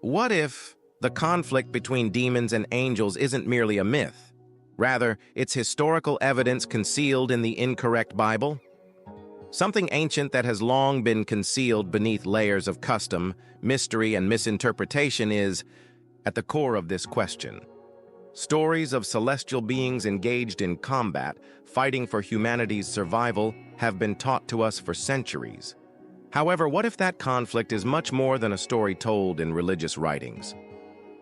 What if the conflict between demons and angels isn't merely a myth? Rather, it's historical evidence concealed in the incorrect Bible? Something ancient that has long been concealed beneath layers of custom, mystery, and misinterpretation is at the core of this question. Stories of celestial beings engaged in combat, fighting for humanity's survival, have been taught to us for centuries. However, what if that conflict is much more than a story told in religious writings?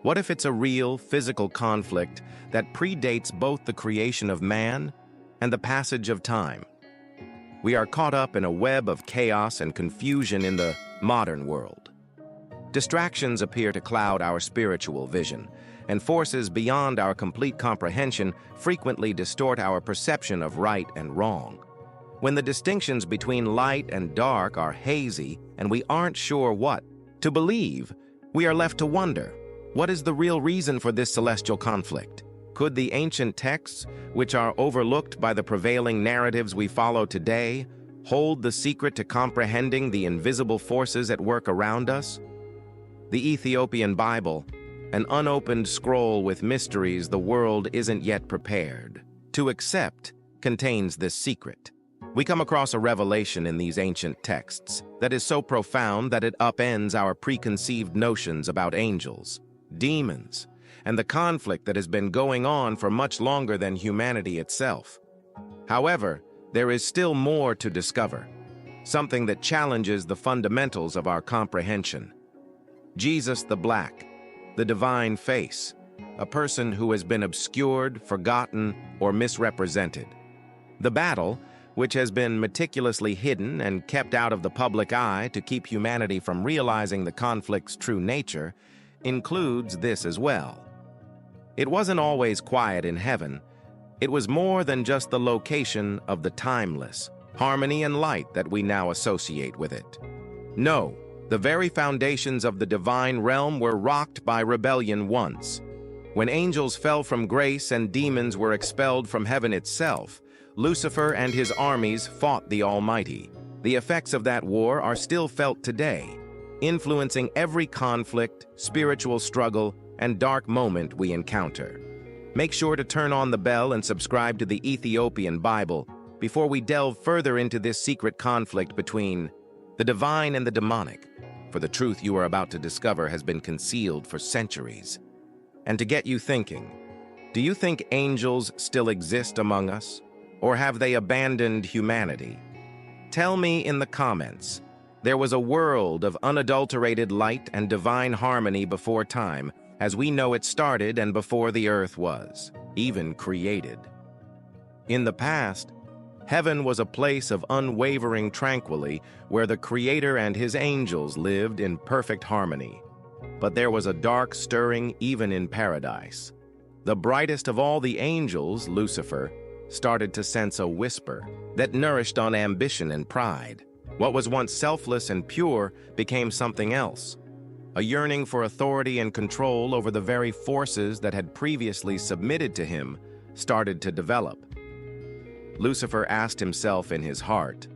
What if it's a real, physical conflict that predates both the creation of man and the passage of time? We are caught up in a web of chaos and confusion in the modern world. Distractions appear to cloud our spiritual vision, and forces beyond our complete comprehension frequently distort our perception of right and wrong. When the distinctions between light and dark are hazy and we aren't sure what to believe, we are left to wonder, what is the real reason for this celestial conflict? Could the ancient texts, which are overlooked by the prevailing narratives we follow today, hold the secret to comprehending the invisible forces at work around us? The Ethiopian Bible, an unopened scroll with mysteries the world isn't yet prepared to accept, contains this secret. We come across a revelation in these ancient texts that is so profound that it upends our preconceived notions about angels, demons, and the conflict that has been going on for much longer than humanity itself. However, there is still more to discover, something that challenges the fundamentals of our comprehension. Jesus the Black, the divine face, a person who has been obscured, forgotten, or misrepresented. The battle, which has been meticulously hidden and kept out of the public eye to keep humanity from realizing the conflict's true nature, includes this as well. It wasn't always quiet in heaven. It was more than just the location of the timeless, harmony and light that we now associate with it. No, the very foundations of the divine realm were rocked by rebellion once. When angels fell from grace and demons were expelled from heaven itself, Lucifer and his armies fought the Almighty. The effects of that war are still felt today, influencing every conflict, spiritual struggle, and dark moment we encounter. Make sure to turn on the bell and subscribe to the Ethiopian Bible before we delve further into this secret conflict between the divine and the demonic, for the truth you are about to discover has been concealed for centuries. And to get you thinking, do you think angels still exist among us? Or have they abandoned humanity? Tell me in the comments. There was a world of unadulterated light and divine harmony before time, as we know it started and before the earth was, even created. In the past, heaven was a place of unwavering tranquility where the Creator and his angels lived in perfect harmony. But there was a dark stirring even in paradise. The brightest of all the angels, Lucifer, started to sense a whisper that nourished on ambition and pride. What was once selfless and pure became something else. A yearning for authority and control over the very forces that had previously submitted to him started to develop. Lucifer asked himself in his heart,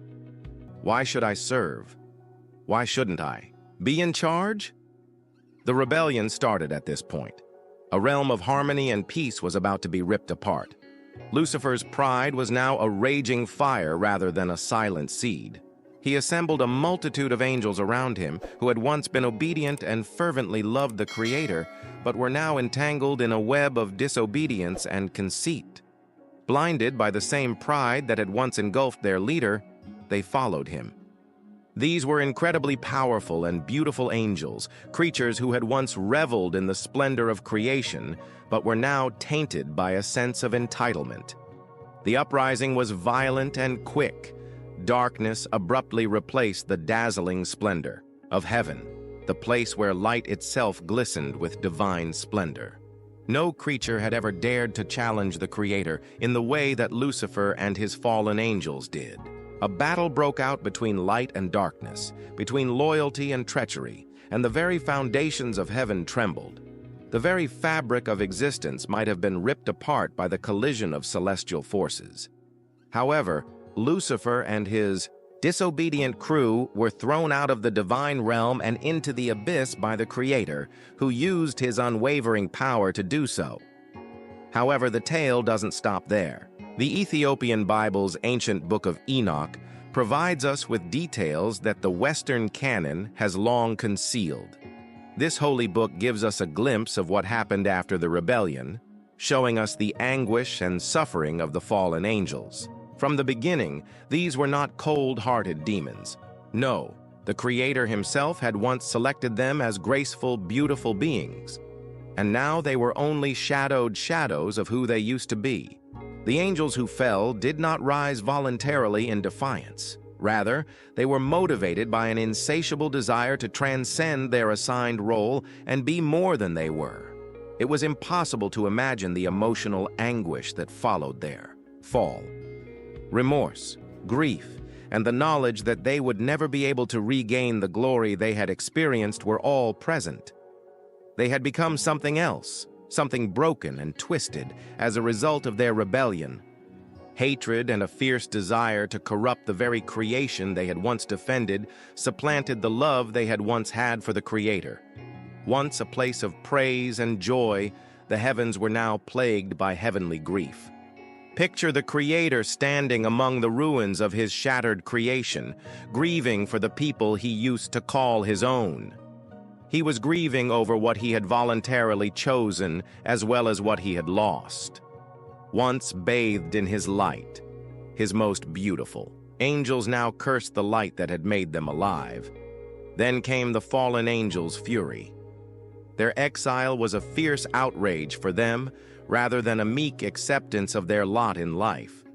"Why should I serve? Why shouldn't I be in charge?" The rebellion started at this point. A realm of harmony and peace was about to be ripped apart. Lucifer's pride was now a raging fire rather than a silent seed. He assembled a multitude of angels around him who had once been obedient and fervently loved the Creator, but were now entangled in a web of disobedience and conceit. Blinded by the same pride that had once engulfed their leader, they followed him. These were incredibly powerful and beautiful angels, creatures who had once reveled in the splendor of creation, but were now tainted by a sense of entitlement. The uprising was violent and quick. Darkness abruptly replaced the dazzling splendor of heaven, the place where light itself glistened with divine splendor. No creature had ever dared to challenge the Creator in the way that Lucifer and his fallen angels did. A battle broke out between light and darkness, between loyalty and treachery, and the very foundations of heaven trembled. The very fabric of existence might have been ripped apart by the collision of celestial forces. However, Lucifer and his Disobedient crew were thrown out of the divine realm and into the abyss by the Creator, who used his unwavering power to do so. However, the tale doesn't stop there. The Ethiopian Bible's ancient book of Enoch provides us with details that the Western canon has long concealed. This holy book gives us a glimpse of what happened after the rebellion, showing us the anguish and suffering of the fallen angels. From the beginning, these were not cold-hearted demons. No, the Creator himself had once selected them as graceful, beautiful beings, and now they were only shadowed shadows of who they used to be. The angels who fell did not rise voluntarily in defiance. Rather, they were motivated by an insatiable desire to transcend their assigned role and be more than they were. It was impossible to imagine the emotional anguish that followed their fall. Remorse, grief, and the knowledge that they would never be able to regain the glory they had experienced were all present. They had become something else, something broken and twisted as a result of their rebellion. Hatred and a fierce desire to corrupt the very creation they had once defended supplanted the love they had once had for the Creator. Once a place of praise and joy, the heavens were now plagued by heavenly grief. Picture the Creator standing among the ruins of his shattered creation, grieving for the people he used to call his own. He was grieving over what he had voluntarily chosen as well as what he had lost. Once bathed in his light, his most beautiful, angels now cursed the light that had made them alive. Then came the fallen angels' fury. Their exile was a fierce outrage for them rather than a meek acceptance of their lot in life.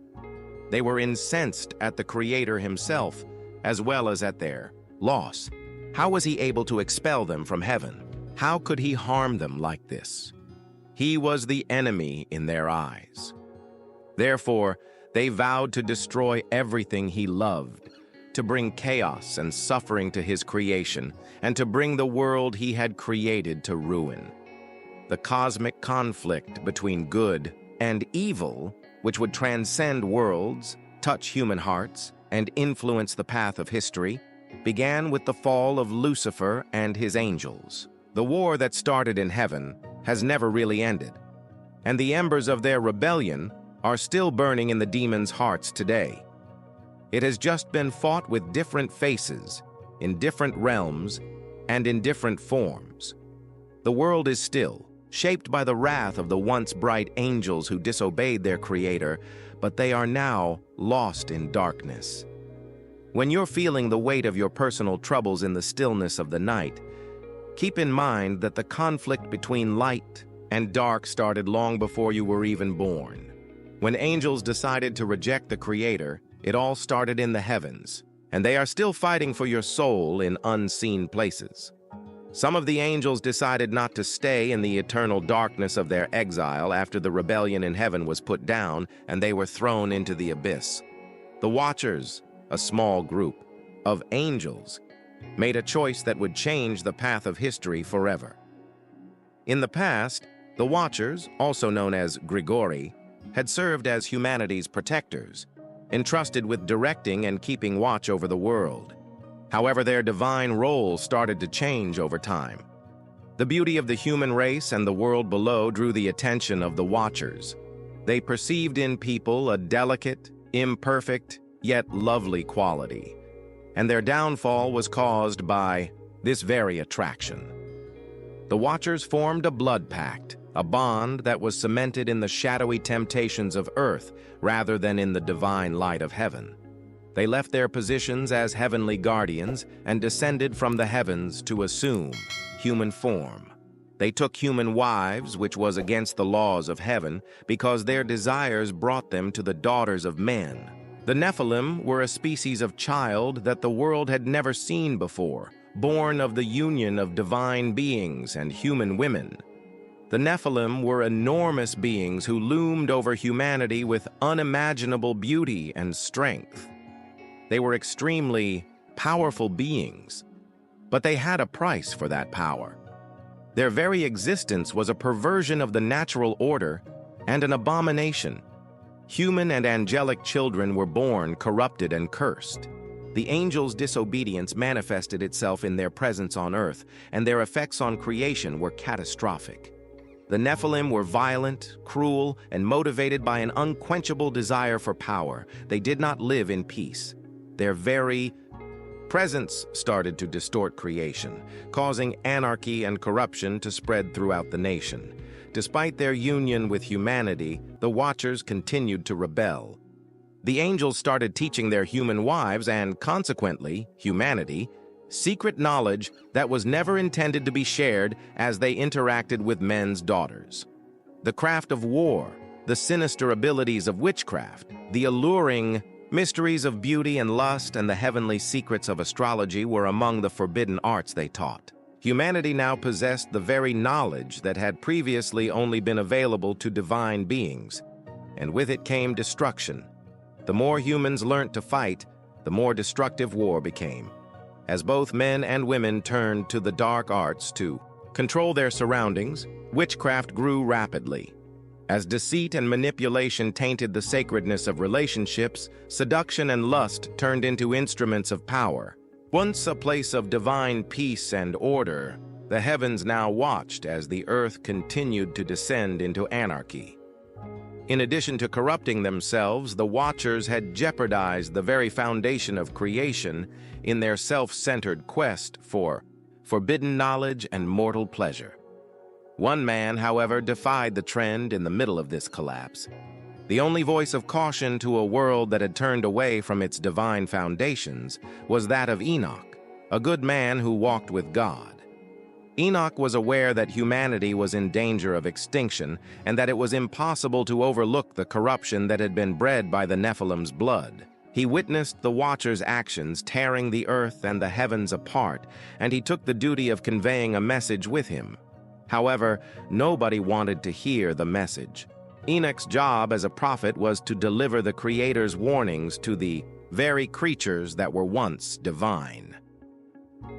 They were incensed at the Creator himself as well as at their loss. How was he able to expel them from heaven? How could he harm them like this? He was the enemy in their eyes. Therefore, they vowed to destroy everything he loved, to bring chaos and suffering to his creation, and to bring the world he had created to ruin. The cosmic conflict between good and evil, which would transcend worlds, touch human hearts, and influence the path of history, began with the fall of Lucifer and his angels. The war that started in heaven has never really ended, and the embers of their rebellion are still burning in the demons' hearts today. It has just been fought with different faces, in different realms, and in different forms. The world is still, shaped by the wrath of the once bright angels who disobeyed their Creator, but they are now lost in darkness. When you're feeling the weight of your personal troubles in the stillness of the night, keep in mind that the conflict between light and dark started long before you were even born. When angels decided to reject the Creator, it all started in the heavens, and they are still fighting for your soul in unseen places. Some of the angels decided not to stay in the eternal darkness of their exile after the rebellion in heaven was put down and they were thrown into the abyss. The Watchers, a small group of angels, made a choice that would change the path of history forever. In the past, the Watchers, also known as Grigori, had served as humanity's protectors, entrusted with directing and keeping watch over the world. However, their divine role started to change over time. The beauty of the human race and the world below drew the attention of the Watchers. They perceived in people a delicate, imperfect, yet lovely quality, and their downfall was caused by this very attraction. The Watchers formed a blood pact, a bond that was cemented in the shadowy temptations of earth rather than in the divine light of heaven. They left their positions as heavenly guardians and descended from the heavens to assume human form. They took human wives, which was against the laws of heaven, because their desires brought them to the daughters of men. The Nephilim were a species of child that the world had never seen before, born of the union of divine beings and human women. The Nephilim were enormous beings who loomed over humanity with unimaginable beauty and strength. They were extremely powerful beings, but they had a price for that power. Their very existence was a perversion of the natural order and an abomination. Human and angelic children were born corrupted and cursed. The angels' disobedience manifested itself in their presence on earth, and their effects on creation were catastrophic. The Nephilim were violent, cruel, and motivated by an unquenchable desire for power. They did not live in peace. Their very presence started to distort creation, causing anarchy and corruption to spread throughout the nation. Despite their union with humanity, the Watchers continued to rebel. The angels started teaching their human wives and, consequently, humanity, secret knowledge that was never intended to be shared as they interacted with men's daughters. The craft of war, the sinister abilities of witchcraft, the alluring mysteries of beauty and lust, and the heavenly secrets of astrology were among the forbidden arts they taught. Humanity now possessed the very knowledge that had previously only been available to divine beings, and with it came destruction. The more humans learnt to fight, the more destructive war became, as both men and women turned to the dark arts to control their surroundings. Witchcraft grew rapidly. As deceit and manipulation tainted the sacredness of relationships, seduction and lust turned into instruments of power. Once a place of divine peace and order, the heavens now watched as the earth continued to descend into anarchy. In addition to corrupting themselves, the Watchers had jeopardized the very foundation of creation in their self-centered quest for forbidden knowledge and mortal pleasure. One man, however, defied the trend in the middle of this collapse. The only voice of caution to a world that had turned away from its divine foundations was that of Enoch, a good man who walked with God. Enoch was aware that humanity was in danger of extinction and that it was impossible to overlook the corruption that had been bred by the Nephilim's blood. He witnessed the Watchers' actions tearing the earth and the heavens apart, and he took the duty of conveying a message with him. However, nobody wanted to hear the message. Enoch's job as a prophet was to deliver the Creator's warnings to the very creatures that were once divine.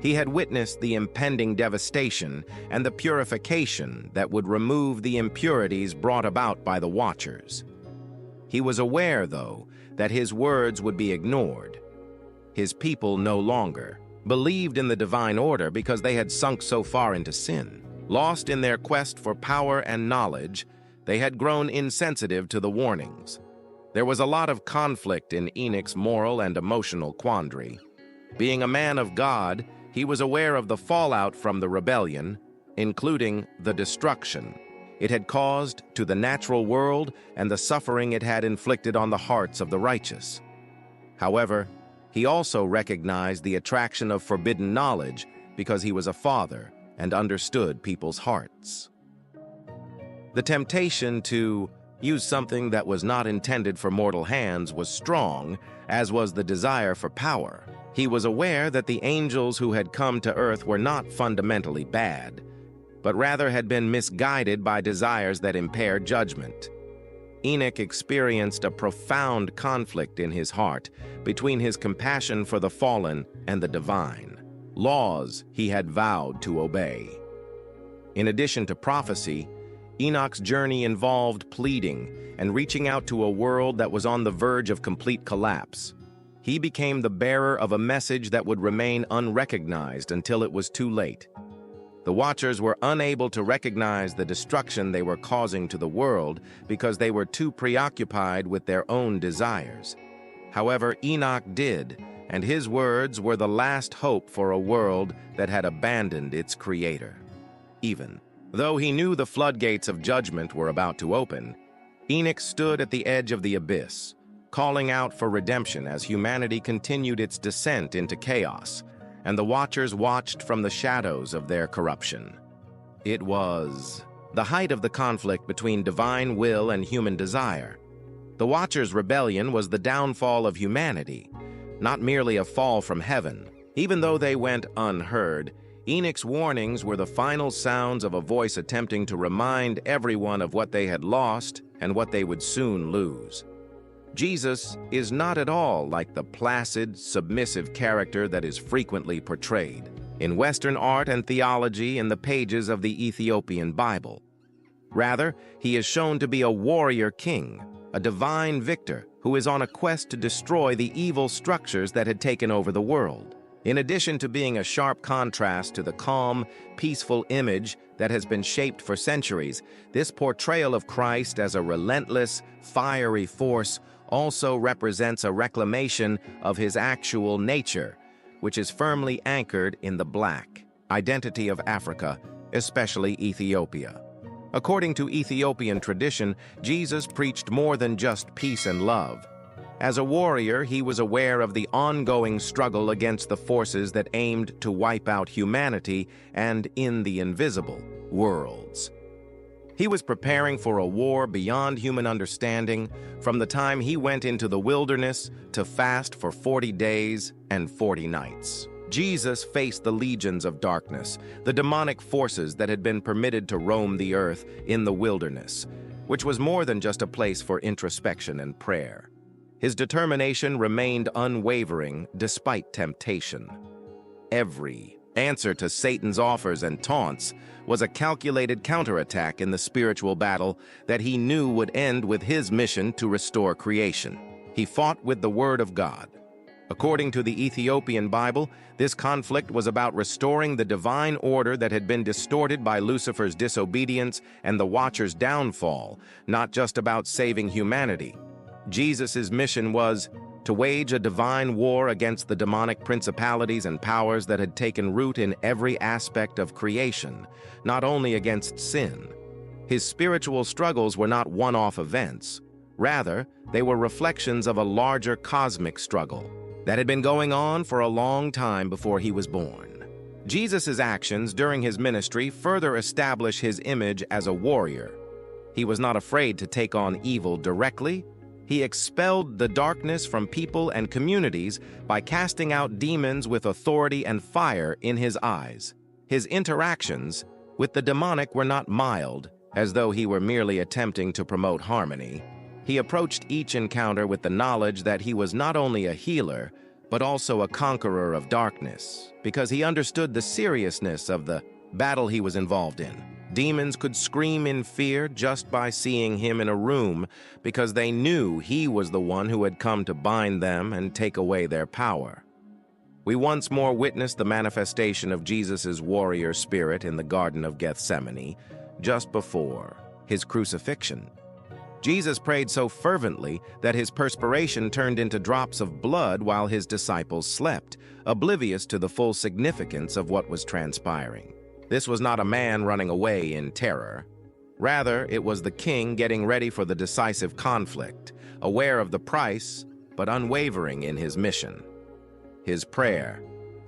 He had witnessed the impending devastation and the purification that would remove the impurities brought about by the Watchers. He was aware, though, that his words would be ignored. His people no longer believed in the divine order because they had sunk so far into sin. Lost in their quest for power and knowledge, they had grown insensitive to the warnings. There was a lot of conflict in Enoch's moral and emotional quandary. Being a man of God, he was aware of the fallout from the rebellion, including the destruction it had caused to the natural world and the suffering it had inflicted on the hearts of the righteous. However, he also recognized the attraction of forbidden knowledge because he was a father and understood people's hearts. The temptation to use something that was not intended for mortal hands was strong, as was the desire for power. He was aware that the angels who had come to earth were not fundamentally bad, but rather had been misguided by desires that impaired judgment. Enoch experienced a profound conflict in his heart between his compassion for the fallen and the divine, laws he had vowed to obey. In addition to prophecy, Enoch's journey involved pleading and reaching out to a world that was on the verge of complete collapse. He became the bearer of a message that would remain unrecognized until it was too late. The Watchers were unable to recognize the destruction they were causing to the world because they were too preoccupied with their own desires. However, Enoch did, and his words were the last hope for a world that had abandoned its Creator. Even though he knew the floodgates of judgment were about to open, Enoch stood at the edge of the abyss, calling out for redemption as humanity continued its descent into chaos, and the Watchers watched from the shadows of their corruption. It was the height of the conflict between divine will and human desire. The Watchers' rebellion was the downfall of humanity, not merely a fall from heaven. Even though they went unheard, Enoch's warnings were the final sounds of a voice attempting to remind everyone of what they had lost and what they would soon lose. Jesus is not at all like the placid, submissive character that is frequently portrayed in Western art and theology in the pages of the Ethiopian Bible. Rather, he is shown to be a warrior king, a divine victor who is on a quest to destroy the evil structures that had taken over the world. In addition to being a sharp contrast to the calm, peaceful image that has been shaped for centuries, this portrayal of Christ as a relentless, fiery force also represents a reclamation of his actual nature, which is firmly anchored in the black identity of Africa, especially Ethiopia. According to Ethiopian tradition, Jesus preached more than just peace and love. As a warrior, he was aware of the ongoing struggle against the forces that aimed to wipe out humanity and in the invisible worlds. He was preparing for a war beyond human understanding from the time he went into the wilderness to fast for 40 days and 40 nights. Jesus faced the legions of darkness, the demonic forces that had been permitted to roam the earth in the wilderness, which was more than just a place for introspection and prayer. His determination remained unwavering despite temptation. Every answer to Satan's offers and taunts was a calculated counterattack in the spiritual battle that he knew would end with his mission to restore creation. He fought with the Word of God. According to the Ethiopian Bible, this conflict was about restoring the divine order that had been distorted by Lucifer's disobedience and the Watcher's downfall, not just about saving humanity. Jesus' mission was to wage a divine war against the demonic principalities and powers that had taken root in every aspect of creation, not only against sin. His spiritual struggles were not one-off events. Rather, they were reflections of a larger cosmic struggle that had been going on for a long time before he was born. Jesus' actions during his ministry further establish his image as a warrior. He was not afraid to take on evil directly. He expelled the darkness from people and communities by casting out demons with authority and fire in his eyes. His interactions with the demonic were not mild, as though he were merely attempting to promote harmony. He approached each encounter with the knowledge that he was not only a healer, but also a conqueror of darkness, because he understood the seriousness of the battle he was involved in. Demons could scream in fear just by seeing him in a room because they knew he was the one who had come to bind them and take away their power. We once more witnessed the manifestation of Jesus' warrior spirit in the Garden of Gethsemane, just before his crucifixion. Jesus prayed so fervently that his perspiration turned into drops of blood while his disciples slept, oblivious to the full significance of what was transpiring. This was not a man running away in terror. Rather, it was the king getting ready for the decisive conflict, aware of the price, but unwavering in his mission. His prayer,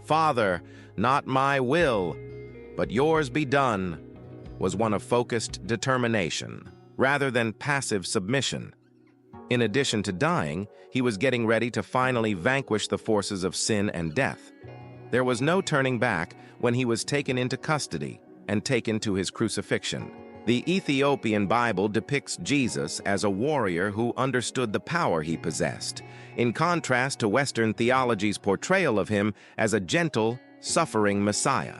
"Father, not my will, but yours be done," was one of focused determination, rather than passive submission. In addition to dying, he was getting ready to finally vanquish the forces of sin and death. There was no turning back when he was taken into custody and taken to his crucifixion. The Ethiopian Bible depicts Jesus as a warrior who understood the power he possessed, in contrast to Western theology's portrayal of him as a gentle, suffering Messiah.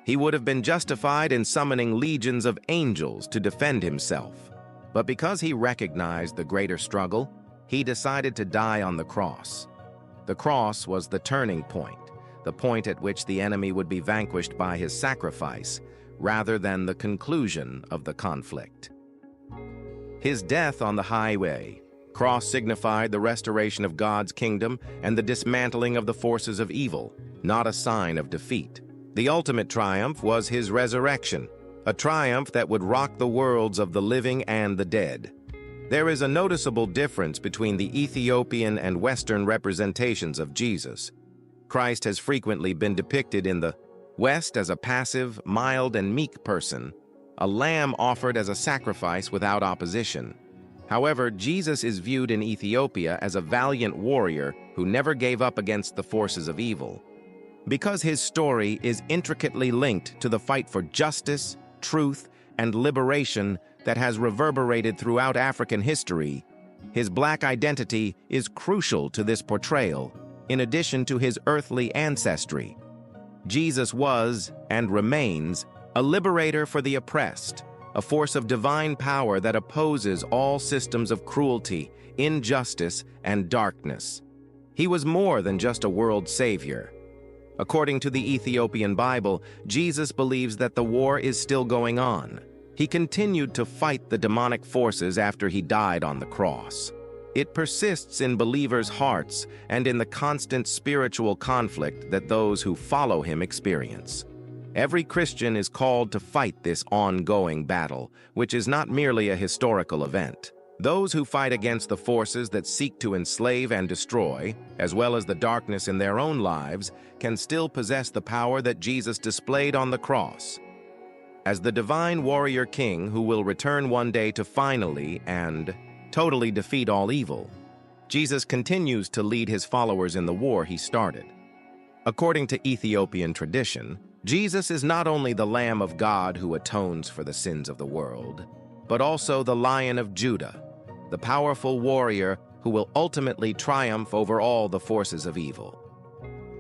He would have been justified in summoning legions of angels to defend himself. But because he recognized the greater struggle, he decided to die on the cross. The cross was the turning point, the point at which the enemy would be vanquished by his sacrifice, rather than the conclusion of the conflict. His death on the highway cross signified the restoration of God's kingdom and the dismantling of the forces of evil, not a sign of defeat. The ultimate triumph was his resurrection, a triumph that would rock the worlds of the living and the dead. There is a noticeable difference between the Ethiopian and Western representations of Jesus. Christ has frequently been depicted in the West as a passive, mild, and meek person, a lamb offered as a sacrifice without opposition. However, Jesus is viewed in Ethiopia as a valiant warrior who never gave up against the forces of evil. Because his story is intricately linked to the fight for justice, truth, and liberation that has reverberated throughout African history, his black identity is crucial to this portrayal. In addition to his earthly ancestry, Jesus was, and remains, a liberator for the oppressed, a force of divine power that opposes all systems of cruelty, injustice, and darkness. He was more than just a world savior. According to the Ethiopian Bible, Jesus believes that the war is still going on. He continued to fight the demonic forces after he died on the cross. It persists in believers' hearts and in the constant spiritual conflict that those who follow him experience. Every Christian is called to fight this ongoing battle, which is not merely a historical event. Those who fight against the forces that seek to enslave and destroy, as well as the darkness in their own lives, can still possess the power that Jesus displayed on the cross. As the divine warrior king who will return one day to finally and totally defeat all evil, Jesus continues to lead his followers in the war he started. According to Ethiopian tradition, Jesus is not only the Lamb of God who atones for the sins of the world, but also the Lion of Judah, the powerful warrior who will ultimately triumph over all the forces of evil.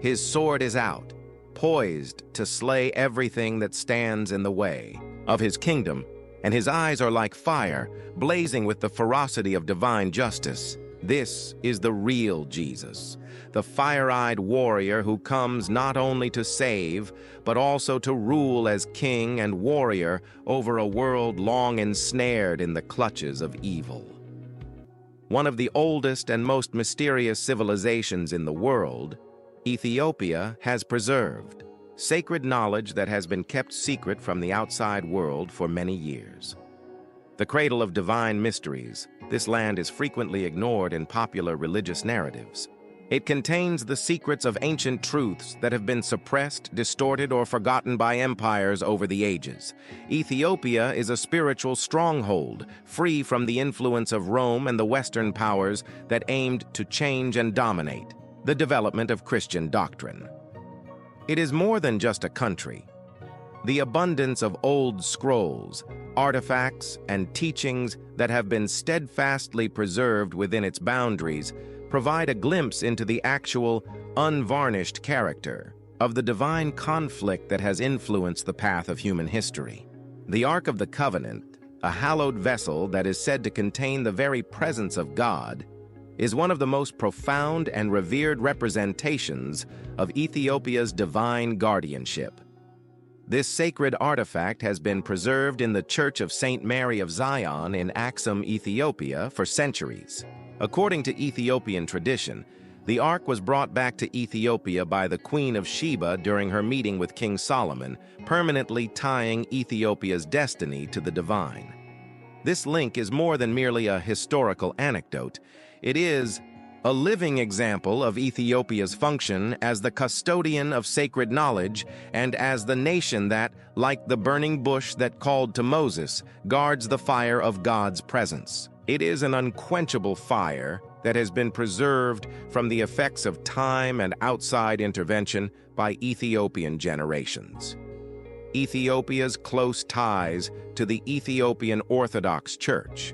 His sword is out, poised to slay everything that stands in the way of his kingdom, and his eyes are like fire, blazing with the ferocity of divine justice. This is the real Jesus, the fire-eyed warrior who comes not only to save, but also to rule as king and warrior over a world long ensnared in the clutches of evil. One of the oldest and most mysterious civilizations in the world, Ethiopia has preserved sacred knowledge that has been kept secret from the outside world for many years. The cradle of divine mysteries, this land is frequently ignored in popular religious narratives. It contains the secrets of ancient truths that have been suppressed, distorted, or forgotten by empires over the ages. Ethiopia is a spiritual stronghold, free from the influence of Rome and the Western powers that aimed to change and dominate the development of Christian doctrine. It is more than just a country. The abundance of old scrolls, artifacts, and teachings that have been steadfastly preserved within its boundaries provide a glimpse into the actual, unvarnished character of the divine conflict that has influenced the path of human history. The Ark of the Covenant, a hallowed vessel that is said to contain the very presence of God, is one of the most profound and revered representations of Ethiopia's divine guardianship. This sacred artifact has been preserved in the Church of St. Mary of Zion in Axum, Ethiopia, for centuries. According to Ethiopian tradition, the Ark was brought back to Ethiopia by the Queen of Sheba during her meeting with King Solomon, permanently tying Ethiopia's destiny to the divine. This link is more than merely a historical anecdote. It is a living example of Ethiopia's function as the custodian of sacred knowledge and as the nation that, like the burning bush that called to Moses, guards the fire of God's presence. It is an unquenchable fire that has been preserved from the effects of time and outside intervention by Ethiopian generations. Ethiopia's close ties to the Ethiopian Orthodox Church,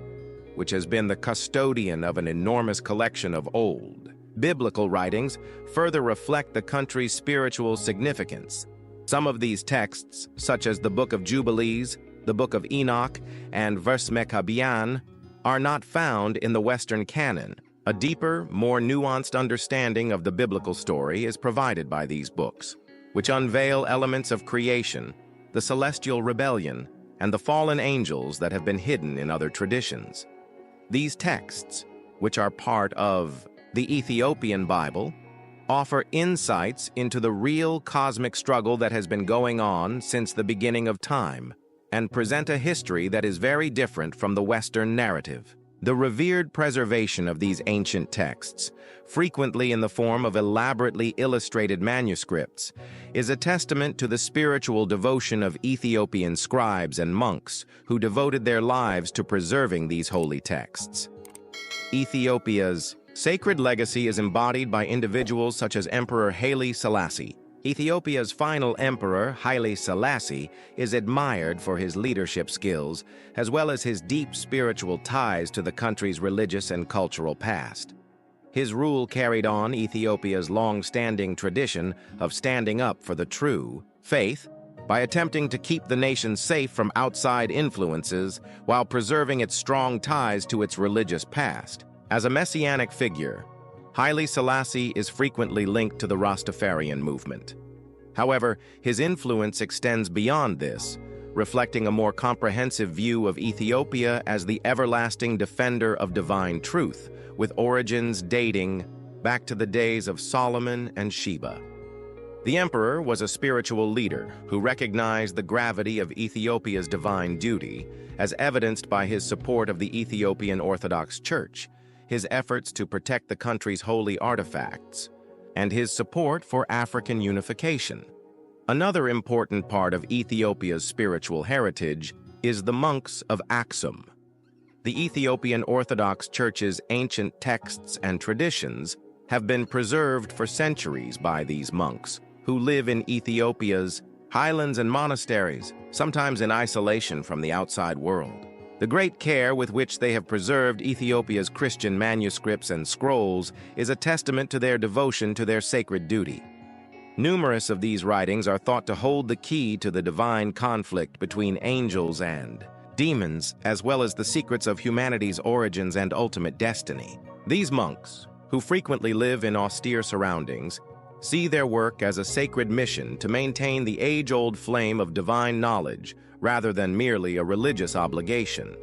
which has been the custodian of an enormous collection of old biblical writings, further reflect the country's spiritual significance. Some of these texts, such as the Book of Jubilees, the Book of Enoch, and Verse Maccabean, are not found in the Western canon. A deeper, more nuanced understanding of the biblical story is provided by these books, which unveil elements of creation, the celestial rebellion, and the fallen angels that have been hidden in other traditions. These texts, which are part of the Ethiopian Bible, offer insights into the real cosmic struggle that has been going on since the beginning of time, and present a history that is very different from the Western narrative. The revered preservation of these ancient texts, frequently in the form of elaborately illustrated manuscripts, is a testament to the spiritual devotion of Ethiopian scribes and monks who devoted their lives to preserving these holy texts. Ethiopia's sacred legacy is embodied by individuals such as Emperor Haile Selassie. Ethiopia's final emperor, Haile Selassie, is admired for his leadership skills, as well as his deep spiritual ties to the country's religious and cultural past. His rule carried on Ethiopia's long-standing tradition of standing up for the true faith by attempting to keep the nation safe from outside influences while preserving its strong ties to its religious past. As a messianic figure, Haile Selassie is frequently linked to the Rastafarian movement. However, his influence extends beyond this, reflecting a more comprehensive view of Ethiopia as the everlasting defender of divine truth, with origins dating back to the days of Solomon and Sheba. The emperor was a spiritual leader who recognized the gravity of Ethiopia's divine duty, as evidenced by his support of the Ethiopian Orthodox Church, his efforts to protect the country's holy artifacts, and his support for African unification. Another important part of Ethiopia's spiritual heritage is the monks of Aksum. The Ethiopian Orthodox Church's ancient texts and traditions have been preserved for centuries by these monks, who live in Ethiopia's highlands and monasteries, sometimes in isolation from the outside world. The great care with which they have preserved Ethiopia's Christian manuscripts and scrolls is a testament to their devotion to their sacred duty. Numerous of these writings are thought to hold the key to the divine conflict between angels and demons, as well as the secrets of humanity's origins and ultimate destiny. These monks, who frequently live in austere surroundings, see their work as a sacred mission to maintain the age-old flame of divine knowledge rather than merely a religious obligation.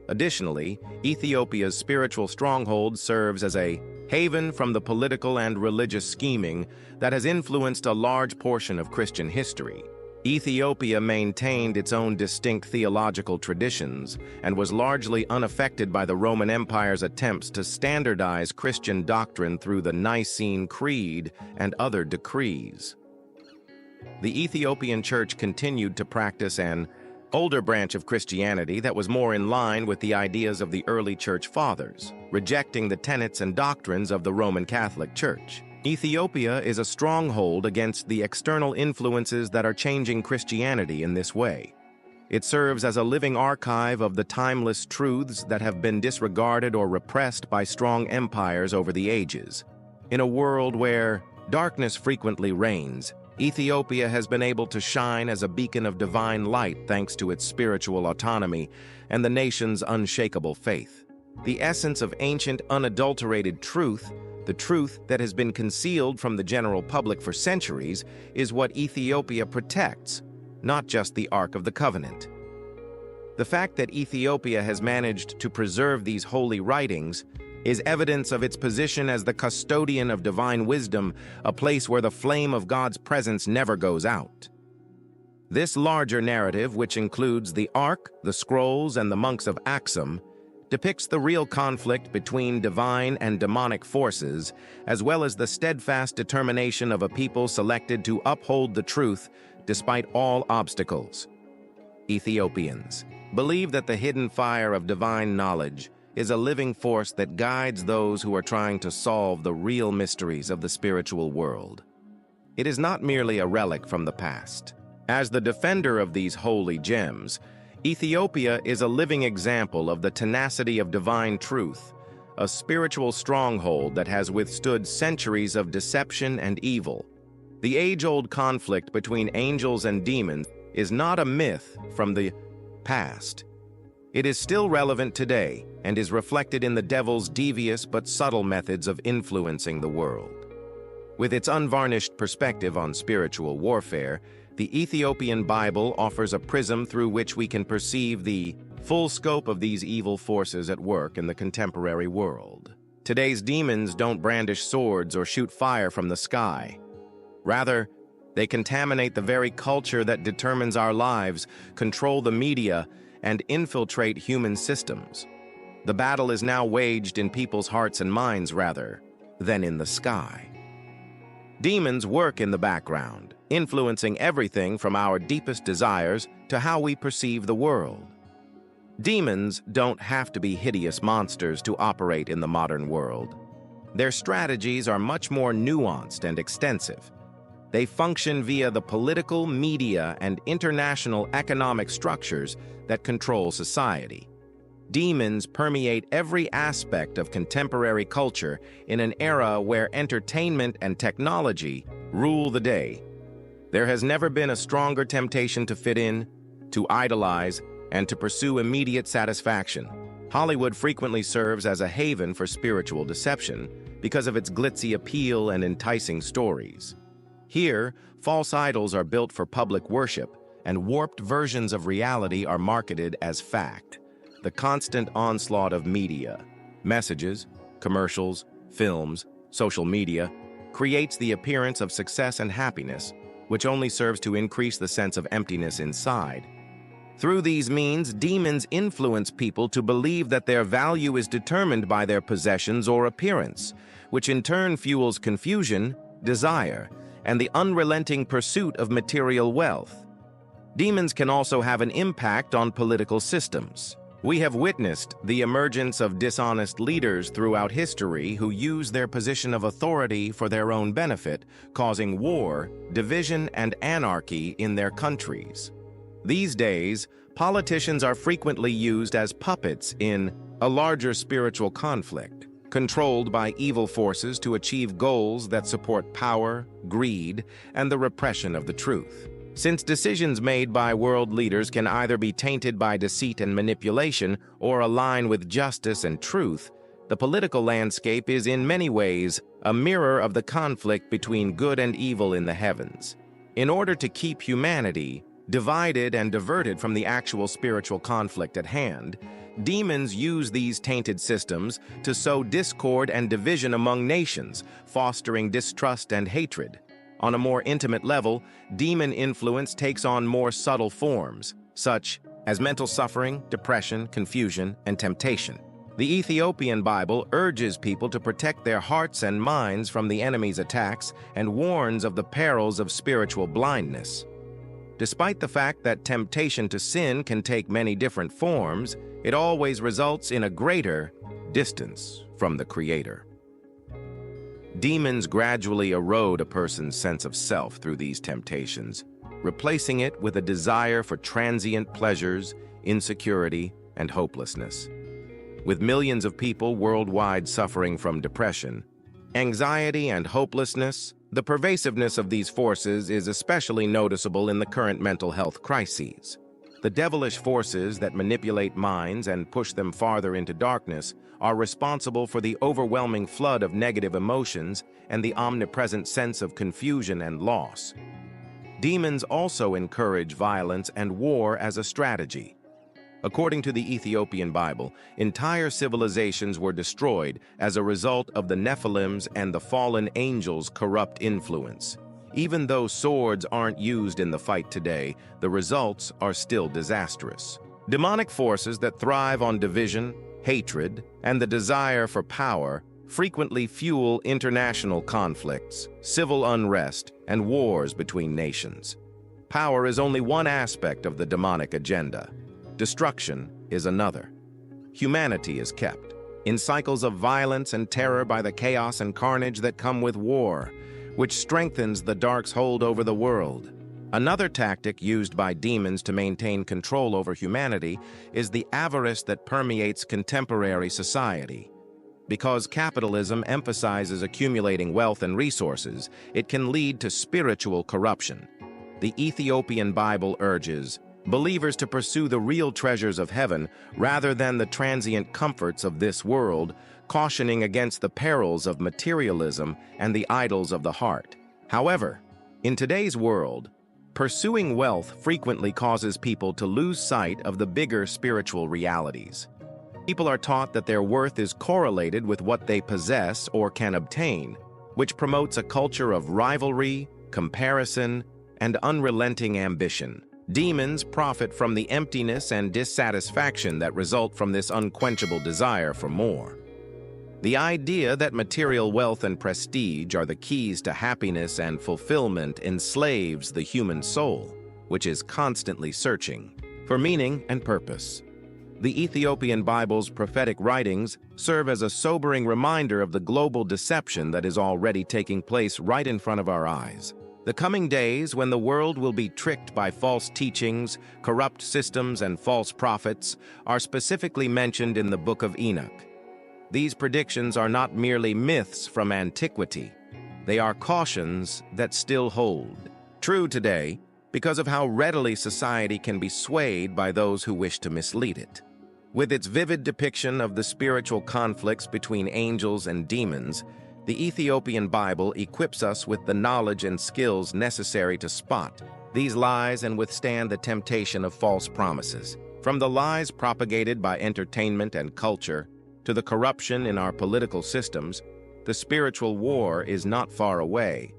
Additionally, Ethiopia's spiritual stronghold serves as a haven from the political and religious scheming that has influenced a large portion of Christian history. Ethiopia maintained its own distinct theological traditions and was largely unaffected by the Roman Empire's attempts to standardize Christian doctrine through the Nicene Creed and other decrees. The Ethiopian Church continued to practice an older branch of Christianity that was more in line with the ideas of the early Church Fathers, rejecting the tenets and doctrines of the Roman Catholic Church. Ethiopia is a stronghold against the external influences that are changing Christianity in this way. It serves as a living archive of the timeless truths that have been disregarded or repressed by strong empires over the ages. In a world where darkness frequently reigns, Ethiopia has been able to shine as a beacon of divine light thanks to its spiritual autonomy and the nation's unshakable faith. The essence of ancient, unadulterated truth, the truth that has been concealed from the general public for centuries, is what Ethiopia protects, not just the Ark of the Covenant. The fact that Ethiopia has managed to preserve these holy writings is evidence of its position as the custodian of divine wisdom, a place where the flame of God's presence never goes out. This larger narrative, which includes the Ark, the scrolls, and the monks of Aksum, depicts the real conflict between divine and demonic forces, as well as the steadfast determination of a people selected to uphold the truth despite all obstacles. Ethiopians believe that the hidden fire of divine knowledge is a living force that guides those who are trying to solve the real mysteries of the spiritual world. It is not merely a relic from the past. As the defender of these holy gems, Ethiopia is a living example of the tenacity of divine truth, a spiritual stronghold that has withstood centuries of deception and evil. The age-old conflict between angels and demons is not a myth from the past. It is still relevant today and is reflected in the devil's devious but subtle methods of influencing the world. With its unvarnished perspective on spiritual warfare, the Ethiopian Bible offers a prism through which we can perceive the full scope of these evil forces at work in the contemporary world. Today's demons don't brandish swords or shoot fire from the sky. Rather, they contaminate the very culture that determines our lives, control the media, and infiltrate human systems. The battle is now waged in people's hearts and minds rather than in the sky. Demons work in the background, influencing everything from our deepest desires to how we perceive the world. Demons don't have to be hideous monsters to operate in the modern world. Their strategies are much more nuanced and extensive. They function via the political, media, and international economic structures that control society. Demons permeate every aspect of contemporary culture in an era where entertainment and technology rule the day. There has never been a stronger temptation to fit in, to idolize, and to pursue immediate satisfaction. Hollywood frequently serves as a haven for spiritual deception because of its glitzy appeal and enticing stories. Here, false idols are built for public worship, and warped versions of reality are marketed as fact. The constant onslaught of media, messages, commercials, films, social media, creates the appearance of success and happiness, which only serves to increase the sense of emptiness inside. Through these means, demons influence people to believe that their value is determined by their possessions or appearance, which in turn fuels confusion, desire, and the unrelenting pursuit of material wealth. Demons can also have an impact on political systems. We have witnessed the emergence of dishonest leaders throughout history who use their position of authority for their own benefit, causing war, division, and anarchy in their countries. These days, politicians are frequently used as puppets in a larger spiritual conflict, controlled by evil forces to achieve goals that support power, greed, and the repression of the truth. Since decisions made by world leaders can either be tainted by deceit and manipulation or align with justice and truth, the political landscape is in many ways a mirror of the conflict between good and evil in the heavens. In order to keep humanity divided and diverted from the actual spiritual conflict at hand, demons use these tainted systems to sow discord and division among nations, fostering distrust and hatred. On a more intimate level, demon influence takes on more subtle forms, such as mental suffering, depression, confusion, and temptation. The Ethiopian Bible urges people to protect their hearts and minds from the enemy's attacks and warns of the perils of spiritual blindness. Despite the fact that temptation to sin can take many different forms, it always results in a greater distance from the Creator. Demons gradually erode a person's sense of self through these temptations, replacing it with a desire for transient pleasures, insecurity, and hopelessness. With millions of people worldwide suffering from depression, anxiety, and hopelessness, the pervasiveness of these forces is especially noticeable in the current mental health crises. The devilish forces that manipulate minds and push them farther into darkness are responsible for the overwhelming flood of negative emotions and the omnipresent sense of confusion and loss. Demons also encourage violence and war as a strategy. According to the Ethiopian Bible, entire civilizations were destroyed as a result of the Nephilims and the fallen angels' corrupt influence. Even though swords aren't used in the fight today, the results are still disastrous. Demonic forces that thrive on division, hatred, and the desire for power frequently fuel international conflicts, civil unrest, and wars between nations. Power is only one aspect of the demonic agenda. Destruction is another. Humanity is kept in cycles of violence and terror by the chaos and carnage that come with war, which strengthens the dark's hold over the world. Another tactic used by demons to maintain control over humanity is the avarice that permeates contemporary society. Because capitalism emphasizes accumulating wealth and resources, it can lead to spiritual corruption. The Ethiopian Bible urges believers to pursue the real treasures of heaven rather than the transient comforts of this world, cautioning against the perils of materialism and the idols of the heart. However, in today's world, pursuing wealth frequently causes people to lose sight of the bigger spiritual realities. People are taught that their worth is correlated with what they possess or can obtain, which promotes a culture of rivalry, comparison, and unrelenting ambition. Demons profit from the emptiness and dissatisfaction that result from this unquenchable desire for more. The idea that material wealth and prestige are the keys to happiness and fulfillment enslaves the human soul, which is constantly searching for meaning and purpose. The Ethiopian Bible's prophetic writings serve as a sobering reminder of the global deception that is already taking place right in front of our eyes. The coming days, when the world will be tricked by false teachings, corrupt systems, and false prophets, are specifically mentioned in the Book of Enoch. These predictions are not merely myths from antiquity. They are cautions that still hold. True today because of how readily society can be swayed by those who wish to mislead it. With its vivid depiction of the spiritual conflicts between angels and demons, the Ethiopian Bible equips us with the knowledge and skills necessary to spot these lies and withstand the temptation of false promises. From the lies propagated by entertainment and culture to the corruption in our political systems, the spiritual war is not far away.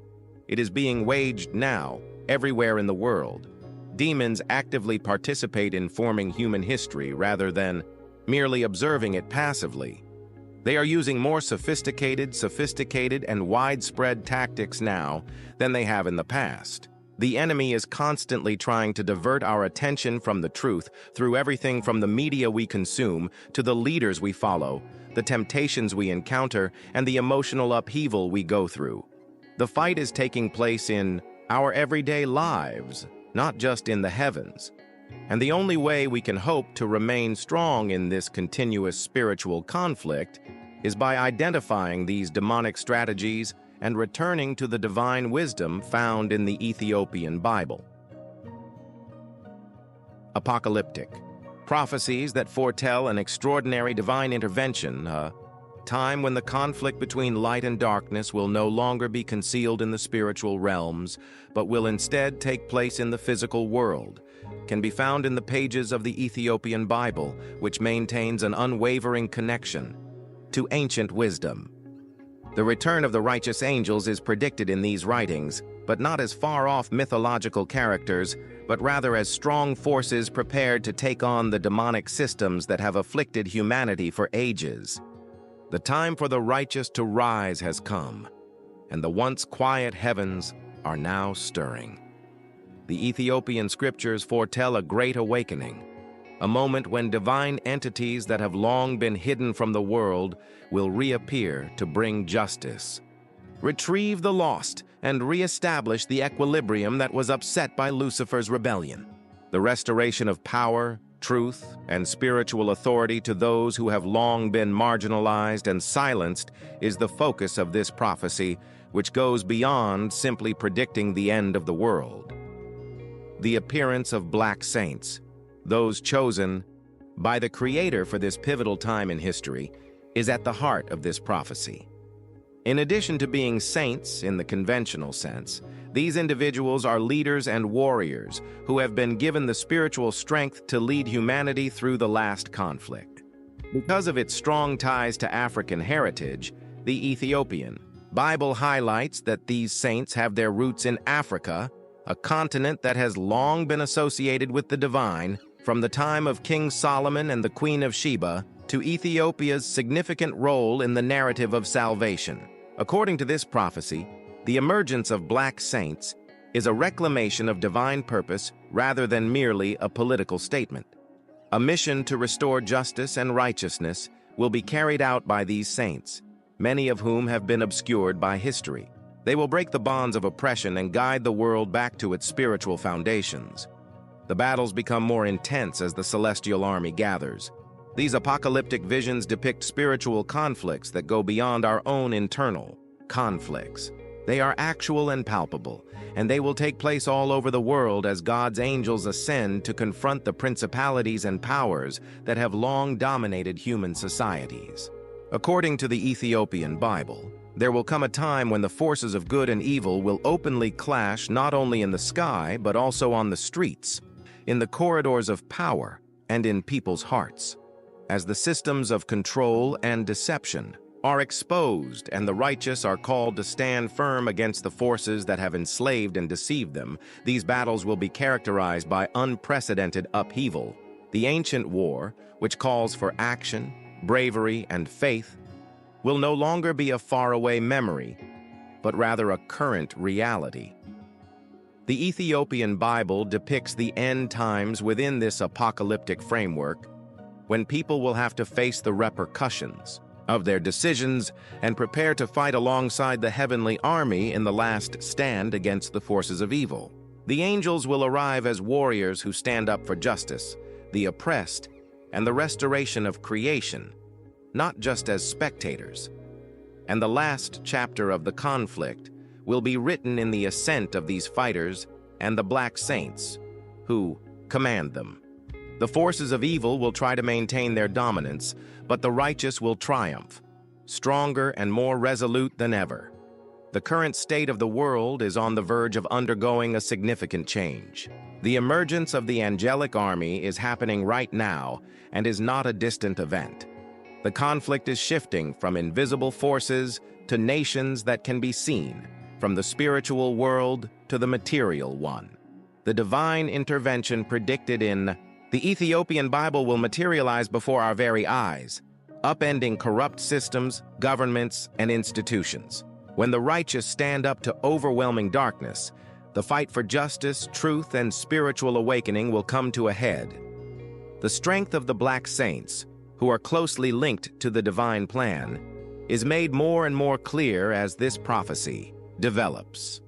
It is being waged now, everywhere in the world. Demons actively participate in forming human history rather than merely observing it passively. They are using more sophisticated, and widespread tactics now than they have in the past. The enemy is constantly trying to divert our attention from the truth through everything from the media we consume to the leaders we follow, the temptations we encounter, and the emotional upheaval we go through. The fight is taking place in our everyday lives, not just in the heavens. And the only way we can hope to remain strong in this continuous spiritual conflict is by identifying these demonic strategies and returning to the divine wisdom found in the Ethiopian Bible. Apocalyptic. Prophecies that foretell an extraordinary divine intervention, a time when the conflict between light and darkness will no longer be concealed in the spiritual realms, but will instead take place in the physical world, can be found in the pages of the Ethiopian Bible, which maintains an unwavering connection to ancient wisdom. The return of the righteous angels is predicted in these writings, but not as far-off mythological characters, but rather as strong forces prepared to take on the demonic systems that have afflicted humanity for ages. The time for the righteous to rise has come, and the once quiet heavens are now stirring. The Ethiopian scriptures foretell a great awakening, a moment when divine entities that have long been hidden from the world will reappear to bring justice, retrieve the lost, and reestablish the equilibrium that was upset by Lucifer's rebellion. The restoration of power, truth, and spiritual authority to those who have long been marginalized and silenced is the focus of this prophecy, which goes beyond simply predicting the end of the world. The appearance of black saints, those chosen by the Creator for this pivotal time in history, is at the heart of this prophecy. In addition to being saints in the conventional sense, these individuals are leaders and warriors who have been given the spiritual strength to lead humanity through the last conflict. Because of its strong ties to African heritage, the Ethiopian Bible highlights that these saints have their roots in Africa, a continent that has long been associated with the divine, from the time of King Solomon and the Queen of Sheba to Ethiopia's significant role in the narrative of salvation. According to this prophecy, the emergence of black saints is a reclamation of divine purpose rather than merely a political statement. A mission to restore justice and righteousness will be carried out by these saints, many of whom have been obscured by history. They will break the bonds of oppression and guide the world back to its spiritual foundations. The battles become more intense as the celestial army gathers. These apocalyptic visions depict spiritual conflicts that go beyond our own internal conflicts. They are actual and palpable, and they will take place all over the world as God's angels ascend to confront the principalities and powers that have long dominated human societies. According to the Ethiopian Bible, there will come a time when the forces of good and evil will openly clash not only in the sky but also on the streets, in the corridors of power, and in people's hearts. As the systems of control and deception are exposed and the righteous are called to stand firm against the forces that have enslaved and deceived them, these battles will be characterized by unprecedented upheaval. The ancient war, which calls for action, bravery, and faith, will no longer be a faraway memory, but rather a current reality. The Ethiopian Bible depicts the end times within this apocalyptic framework, when people will have to face the repercussions of their decisions and prepare to fight alongside the heavenly army in the last stand against the forces of evil. The angels will arrive as warriors who stand up for justice, the oppressed, and the restoration of creation, not just as spectators. And the last chapter of the conflict will be written in the ascent of these fighters and the black saints, who command them. The forces of evil will try to maintain their dominance, but the righteous will triumph, stronger and more resolute than ever. The current state of the world is on the verge of undergoing a significant change. The emergence of the angelic army is happening right now and is not a distant event. The conflict is shifting from invisible forces to nations that can be seen, from the spiritual world to the material one. The divine intervention predicted in the Ethiopian Bible will materialize before our very eyes, upending corrupt systems, governments, and institutions. When the righteous stand up to overwhelming darkness, the fight for justice, truth, and spiritual awakening will come to a head. The strength of the black saints, who are closely linked to the divine plan, is made more and more clear as this prophecy develops.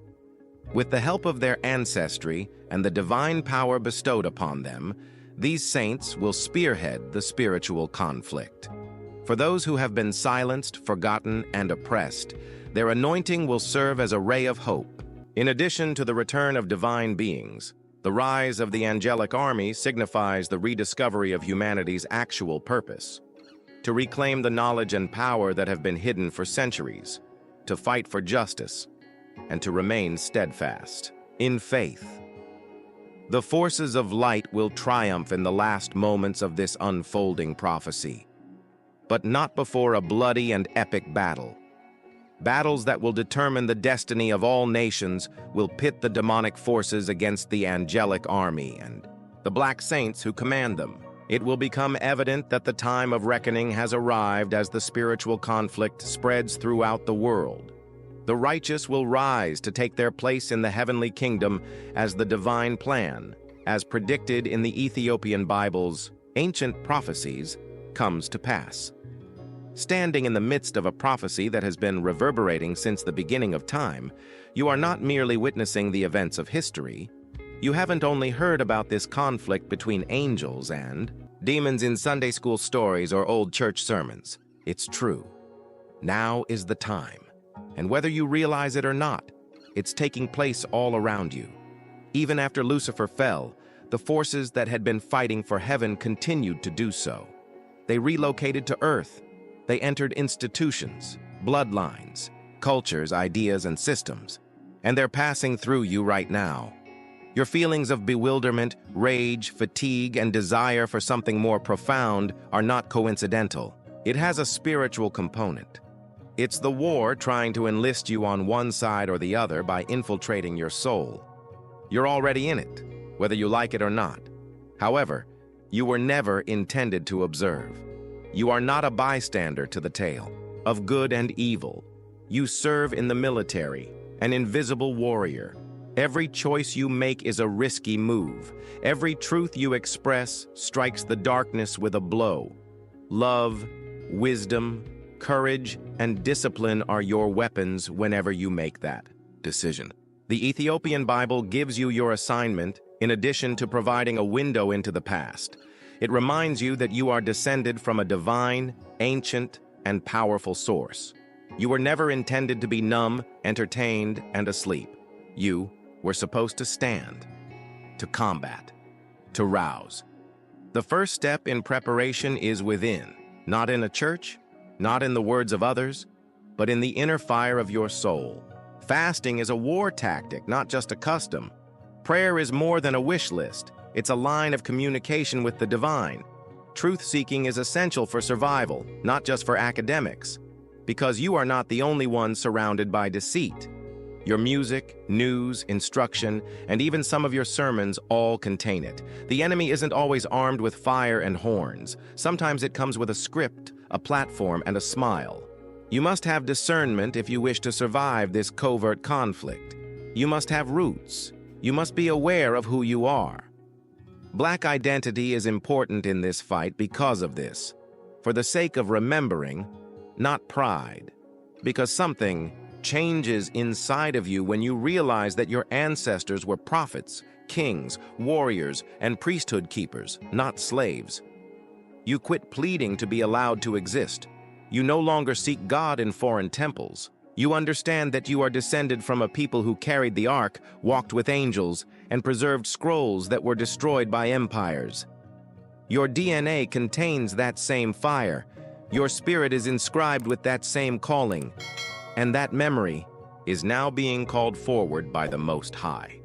With the help of their ancestry and the divine power bestowed upon them, these saints will spearhead the spiritual conflict. For those who have been silenced, forgotten, and oppressed, their anointing will serve as a ray of hope. In addition to the return of divine beings, the rise of the angelic army signifies the rediscovery of humanity's actual purpose: to reclaim the knowledge and power that have been hidden for centuries, to fight for justice, and to remain steadfast in faith. The forces of light will triumph in the last moments of this unfolding prophecy, but not before a bloody and epic battle. Battles that will determine the destiny of all nations will pit the demonic forces against the angelic army and the black saints who command them. It will become evident that the time of reckoning has arrived as the spiritual conflict spreads throughout the world. The righteous will rise to take their place in the heavenly kingdom as the divine plan, as predicted in the Ethiopian Bible's ancient prophecies, comes to pass. Standing in the midst of a prophecy that has been reverberating since the beginning of time, you are not merely witnessing the events of history. You haven't only heard about this conflict between angels and demons in Sunday school stories or old church sermons. It's true. Now is the time. And whether you realize it or not, it's taking place all around you. Even after Lucifer fell, the forces that had been fighting for heaven continued to do so. They relocated to earth. They entered institutions, bloodlines, cultures, ideas, and systems. And they're passing through you right now. Your feelings of bewilderment, rage, fatigue, and desire for something more profound are not coincidental. It has a spiritual component. It's the war trying to enlist you on one side or the other by infiltrating your soul. You're already in it, whether you like it or not. However, you were never intended to observe. You are not a bystander to the tale of good and evil. You serve in the military, an invisible warrior. Every choice you make is a risky move. Every truth you express strikes the darkness with a blow. Love, wisdom, courage, and discipline are your weapons whenever you make that decision. The Ethiopian Bible gives you your assignment in addition to providing a window into the past. It reminds you that you are descended from a divine, ancient, and powerful source. You were never intended to be numb, entertained, and asleep. You were supposed to stand, to combat, to rouse. The first step in preparation is within, not in a church, not in the words of others, but in the inner fire of your soul. Fasting is a war tactic, not just a custom. Prayer is more than a wish list. It's a line of communication with the divine. Truth-seeking is essential for survival, not just for academics, because you are not the only one surrounded by deceit. Your music, news, instruction, and even some of your sermons all contain it. The enemy isn't always armed with fire and horns. Sometimes it comes with a script, a platform, and a smile. You must have discernment if you wish to survive this covert conflict. You must have roots. You must be aware of who you are. Black identity is important in this fight because of this, for the sake of remembering, not pride, because something changes inside of you when you realize that your ancestors were prophets, kings, warriors, and priesthood keepers, not slaves. You quit pleading to be allowed to exist. You no longer seek God in foreign temples. You understand that you are descended from a people who carried the ark, walked with angels, and preserved scrolls that were destroyed by empires. Your DNA contains that same fire. Your spirit is inscribed with that same calling, and that memory is now being called forward by the Most High.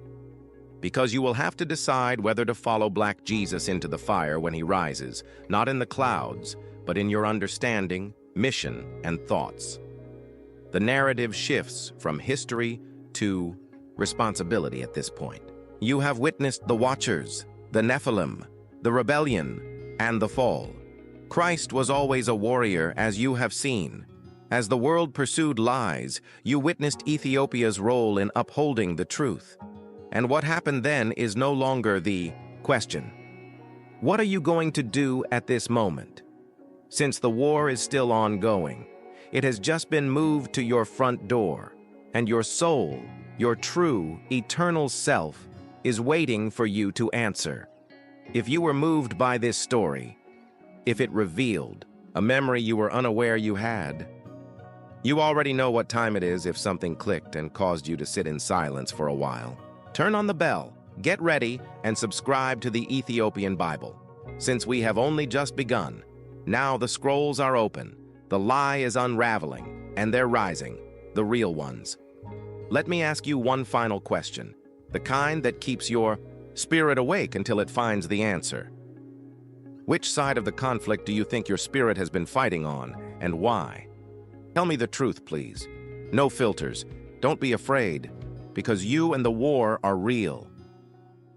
Because you will have to decide whether to follow Black Jesus into the fire when he rises, not in the clouds, but in your understanding, mission, and thoughts. The narrative shifts from history to responsibility at this point. You have witnessed the Watchers, the Nephilim, the rebellion, and the fall. Christ was always a warrior, as you have seen. As the world pursued lies, you witnessed Ethiopia's role in upholding the truth. And what happened then is no longer the question. What are you going to do at this moment? Since the war is still ongoing, it has just been moved to your front door, and your soul, your true, eternal self, is waiting for you to answer. If you were moved by this story, if it revealed a memory you were unaware you had, you already know what time it is if something clicked and caused you to sit in silence for a while. Turn on the bell, get ready, and subscribe to the Ethiopian Bible. Since we have only just begun, now the scrolls are open, the lie is unraveling, and they're rising, the real ones. Let me ask you one final question, the kind that keeps your spirit awake until it finds the answer. Which side of the conflict do you think your spirit has been fighting on, and why? Tell me the truth, please. No filters. Don't be afraid, because you and the war are real.